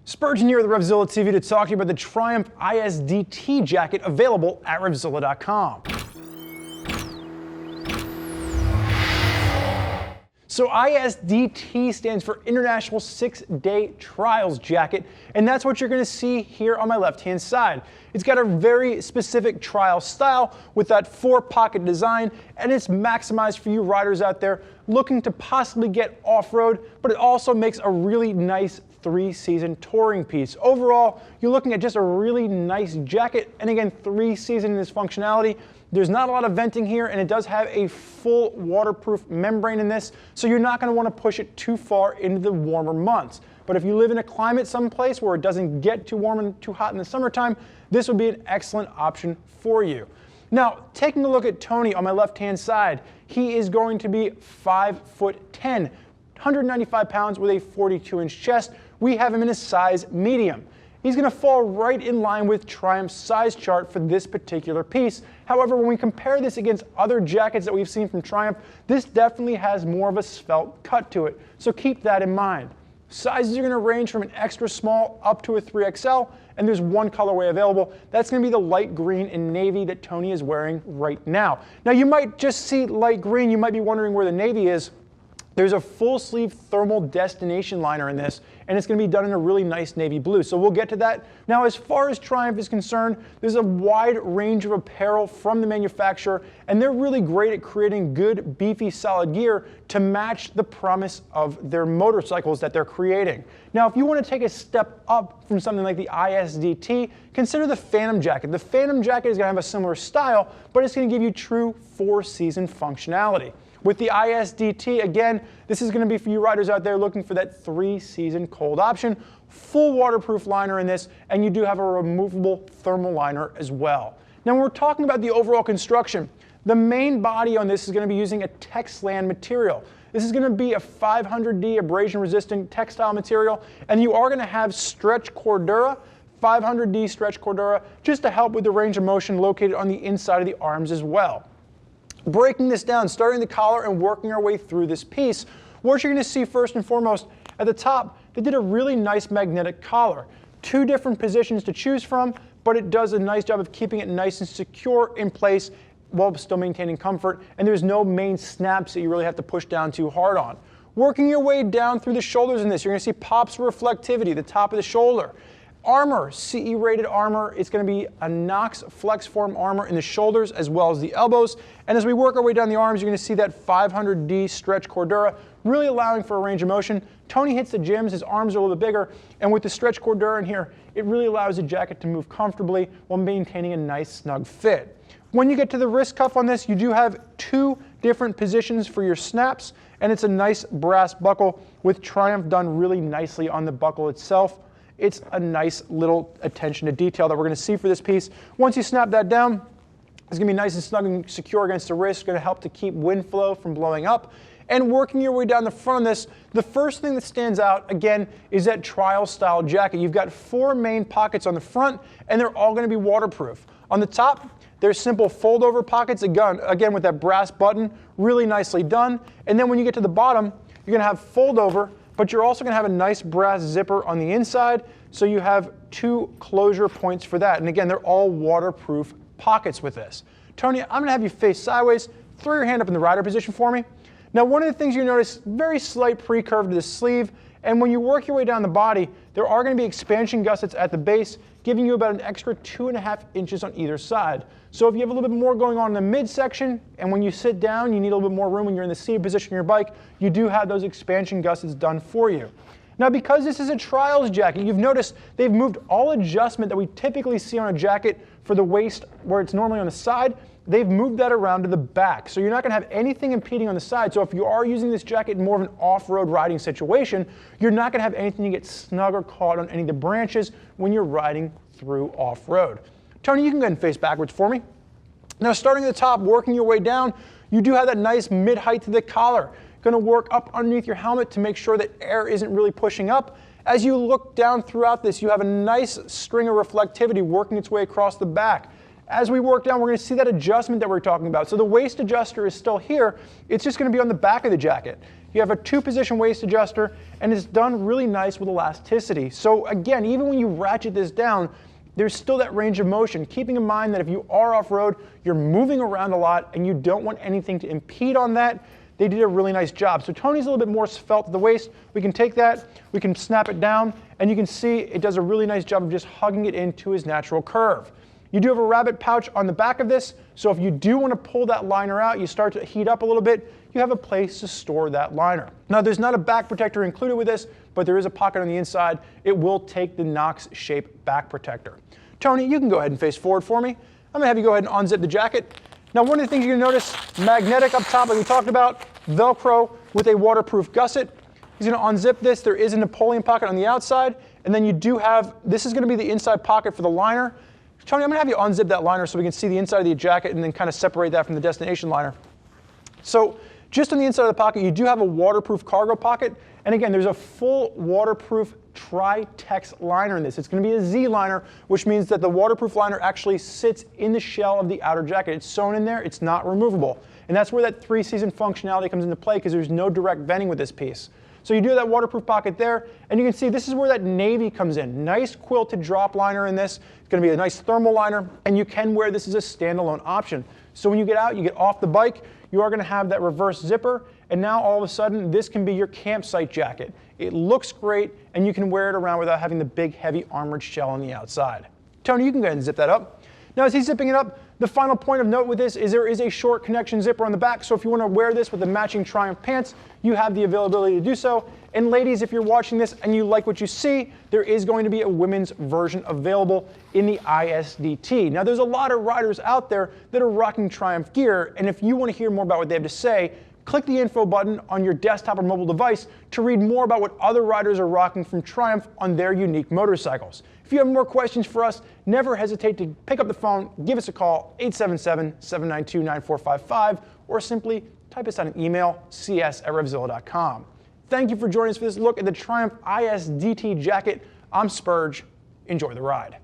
Spurgeon here with RevZilla TV to talk to you about the Triumph ISDT Jacket available at RevZilla.com. So ISDT stands for International 6-Day Trials Jacket, and that's what you're going to see here on my left-hand side. It's got a very specific trial style with that 4-pocket design, and it's maximized for you riders out there looking to possibly get off-road, but it also makes a really nice 3-season touring piece. Overall, you're looking at just a really nice jacket, and again, 3-season in this functionality. There's not a lot of venting here, and it does have a full waterproof membrane in this, so you're not going to want to push it too far into the warmer months. But if you live in a climate someplace where it doesn't get too warm and too hot in the summertime, this would be an excellent option for you. Now, taking a look at Tony on my left-hand side, he is going to be 5'10", 195 pounds with a 42-inch chest. We have him in a size medium. He's going to fall right in line with Triumph's size chart for this particular piece. However, when we compare this against other jackets that we've seen from Triumph, this definitely has more of a svelte cut to it, so keep that in mind. Sizes are going to range from an extra small up to a 3XL, and there's one colorway available. That's going to be the light green and navy that Tony is wearing right now. Now, you might just see light green. You might be wondering where the navy is. There's a full sleeve thermal destination liner in this, and it's going to be done in a really nice navy blue, so we'll get to that. Now, as far as Triumph is concerned, there's a wide range of apparel from the manufacturer, and they're really great at creating good, beefy, solid gear to match the promise of their motorcycles that they're creating. Now, if you want to take a step up from something like the ISDT, consider the Phantom Jacket. The Phantom Jacket is going to have a similar style, but it's going to give you true 4-season functionality. With the ISDT, again, this is going to be for you riders out there looking for that 3-season cold option. Full waterproof liner in this, and you do have a removable thermal liner as well. Now, when we're talking about the overall construction, the main body on this is going to be using a Textland material. This is going to be a 500D abrasion-resistant textile material, and you are going to have stretch Cordura, 500D stretch Cordura, just to help with the range of motion located on the inside of the arms as well. Breaking this down, starting the collar and working our way through this piece, what you're going to see first and foremost, at the top, they did a really nice magnetic collar. 2 different positions to choose from, but it does a nice job of keeping it nice and secure in place while still maintaining comfort, and there's no main snaps that you really have to push down too hard on. Working your way down through the shoulders in this, you're going to see pops of reflectivity, the top of the shoulder. Armor, CE rated armor, it's going to be a Knox flex form armor in the shoulders as well as the elbows. And as we work our way down the arms, you're going to see that 500D stretch Cordura, really allowing for a range of motion. Tony hits the gyms, his arms are a little bit bigger, and with the stretch Cordura in here, it really allows the jacket to move comfortably while maintaining a nice snug fit. When you get to the wrist cuff on this, you do have 2 different positions for your snaps, and it's a nice brass buckle with Triumph done really nicely on the buckle itself. It's a nice little attention to detail that we're going to see for this piece. Once you snap that down, it's going to be nice and snug and secure against the wrist. It's going to help to keep wind flow from blowing up. And working your way down the front of this, the first thing that stands out, again, is that trial style jacket. You've got 4 main pockets on the front, and they're all going to be waterproof. On the top, there's simple fold-over pockets, again with that brass button, really nicely done. And then when you get to the bottom, you're going to have fold-over, but you're also going to have a nice brass zipper on the inside, so you have 2 closure points for that. And again, they're all waterproof pockets with this. Tony, I'm going to have you face sideways. Throw your hand up in the rider position for me. Now, one of the things you notice, very slight pre-curve to the sleeve, and when you work your way down the body, there are going to be expansion gussets at the base, giving you about an extra 2.5 inches on either side. So if you have a little bit more going on in the midsection, and when you sit down, you need a little bit more room when you're in the seated position of your bike, you do have those expansion gussets done for you. Now, because this is a trials jacket, you've noticed they've moved all adjustment that we typically see on a jacket for the waist where it's normally on the side. They've moved that around to the back, so you're not going to have anything impeding on the side. So if you are using this jacket in more of an off-road riding situation, you're not going to have anything to get snug or caught on any of the branches when you're riding through off-road. Tony, you can go ahead and face backwards for me. Now, starting at the top, working your way down, you do have that nice mid-height to the collar. Going to work up underneath your helmet to make sure that air isn't really pushing up. As you look down throughout this, you have a nice string of reflectivity working its way across the back. As we work down, we're going to see that adjustment that we're talking about. So the waist adjuster is still here. It's just going to be on the back of the jacket. You have a 2-position waist adjuster, and it's done really nice with elasticity. So again, even when you ratchet this down, there's still that range of motion, keeping in mind that if you are off-road, you're moving around a lot and you don't want anything to impede on that. They did a really nice job. So Tony's a little bit more felt at the waist. We can take that, we can snap it down, and you can see it does a really nice job of just hugging it into his natural curve. You do have a rabbit pouch on the back of this, so if you do want to pull that liner out, you start to heat up a little bit, you have a place to store that liner. Now there's not a back protector included with this, but there is a pocket on the inside. It will take the Knox shape back protector. Tony, you can go ahead and face forward for me. I'm gonna have you go ahead and unzip the jacket. Now one of the things you're gonna notice, magnetic up top like we talked about, Velcro with a waterproof gusset. He's gonna unzip this. There is a Napoleon pocket on the outside, and then you do have, this is gonna be the inside pocket for the liner. Tony, I'm gonna have you unzip that liner so we can see the inside of the jacket and then kind of separate that from the destination liner. So just on the inside of the pocket, you do have a waterproof cargo pocket. And again, there's a full waterproof TriTrex liner in this. It's gonna be a Z liner, which means that the waterproof liner actually sits in the shell of the outer jacket. It's sewn in there, it's not removable. And that's where that 3-season functionality comes into play, because there's no direct venting with this piece. So you do have that waterproof pocket there, and you can see this is where that navy comes in. Nice quilted drop liner in this. It's gonna be a nice thermal liner, and you can wear this as a standalone option. So when you get out, you get off the bike, you are gonna have that reverse zipper, and now all of a sudden, this can be your campsite jacket. It looks great, and you can wear it around without having the big, heavy armored shell on the outside. Tony, you can go ahead and zip that up. Now, as he's zipping it up, the final point of note with this is there is a short connection zipper on the back, so if you want to wear this with the matching Triumph pants, you have the availability to do so. And ladies, if you're watching this and you like what you see, there is going to be a women's version available in the ISDT. Now, there's a lot of riders out there that are rocking Triumph gear, and if you want to hear more about what they have to say, click the info button on your desktop or mobile device to read more about what other riders are rocking from Triumph on their unique motorcycles. If you have more questions for us, never hesitate to pick up the phone, give us a call, 877-792-9455, or simply type us out an email, cs@revzilla.com. Thank you for joining us for this look at the Triumph ISDT Jacket. I'm Spurge. Enjoy the ride.